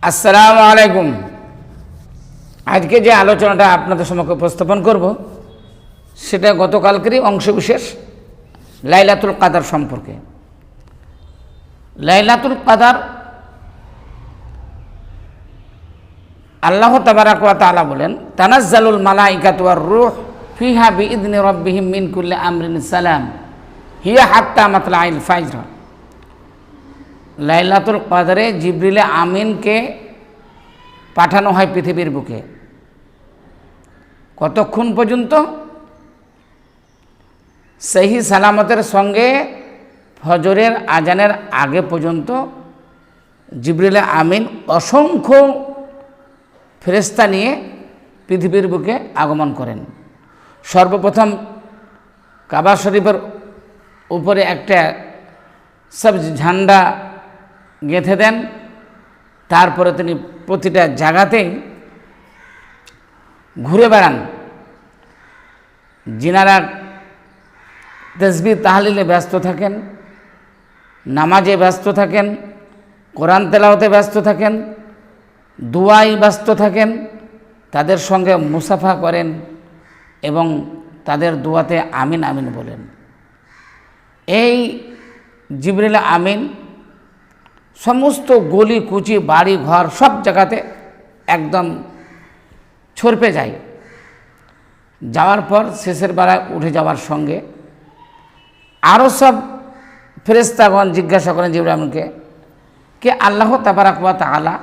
আসসালামু আলাইকুম। আজকে যে আলোচনাটা আপনাদের সম্মুখে উপস্থাপন করব সেটা গতকালকেরই অংশবিশেষ লাইলাতুল কাদার সম্পর্কে। লাইলাতুল কাদার আল্লাহ তাবারাক ওয়া তাআলা বলেন, তানাজ্জালুল মালাইকাতু ওয়ার রূহ ফিহা বিইذনি রাব্বিহিম মিন কুল্লি আমরিন সালাম হিয়া হাত্তা মাতলাইল ফাজর। লাইলাতুল কাদরে জিবরিলে আমিনকে পাঠানো হয় পৃথিবীর বুকে। কতক্ষণ পর্যন্ত? সহি সালামতের সঙ্গে ফজরের আজানের আগে পর্যন্ত জিবরিলে আমিন অসংখ্য ফেরেশতা নিয়ে পৃথিবীর বুকে আগমন করেন। সর্বপ্রথম কাবা শরীফের উপরে একটা সবজ ঝান্ডা গেঁথে দেন। তারপরে তিনি প্রতিটা জায়গাতেই ঘুরে বেড়ান। যিনারা তাসবিহ তাহলিলে ব্যস্ত থাকেন, নামাজে ব্যস্ত থাকেন, কোরআন তেলাওয়াতে ব্যস্ত থাকেন, দুয়ায় ব্যস্ত থাকেন, তাদের সঙ্গে মুসাফা করেন এবং তাদের দুয়াতে আমিন আমিন বলেন। এই জিবরিল আমিন সমস্ত গলি কুচি বাড়ি ঘর সব জায়গাতে একদম ছড়পে যায়। যাওয়ার পর শেষের বেলায় উঠে যাওয়ার সঙ্গে আরও সব ফেরেশতাগণ জিজ্ঞাসা করেন জিবরিল আমিনকে, কে আল্লাহ তাবারাক ওয়া তাআলা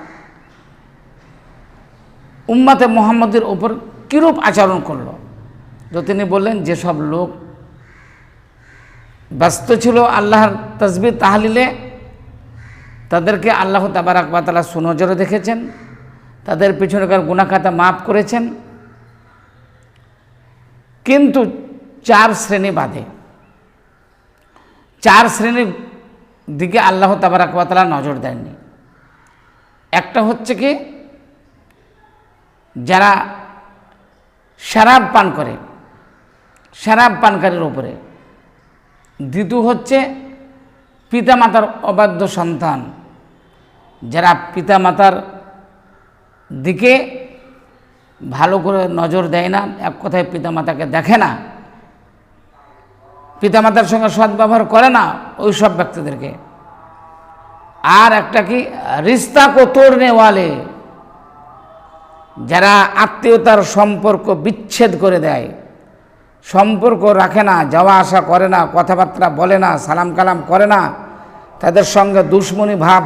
উম্মতে মুহাম্মদের উপর কীরূপ আচরণ করল। তো তিনি বললেন, যেসব লোক ব্যস্ত ছিল আল্লাহর তাসবিহ তাহলিলে তাদেরকে আল্লাহ তাবারাক ওয়া তাআলা সুনজরে দেখেছেন, তাদের পিছনেকার গুনাহ খাতা মাফ করেছেন। কিন্তু 4 শ্রেণী বাদে, 4 শ্রেণীর দিকে আল্লাহ তাবারাক ওয়া তাআলা নজর দেননি। একটা হচ্ছে কি, যারা শরাব পান করে, শরাব পানকারীর উপরে। দ্বিতীয় হচ্ছে পিতামাতার অবাধ্য সন্তান, যারা পিতামাতার দিকে ভালো করে নজর দেয় না, এক কথায় পিতামাতাকে দেখে না, পিতামাতার সঙ্গে সদ্ব্যবহার করে না, ওই সব ব্যক্তিদেরকে। আর একটা কি, রিস্তা কো তোড়নে ওয়ালে, যারা আত্মীয়তার সম্পর্ক বিচ্ছেদ করে দেয়, সম্পর্ক রাখে না, যাওয়া আসা করে না, কথাবার্তা বলে না, সালাম কালাম করে না, তাদের সঙ্গে দুশ্মনী ভাব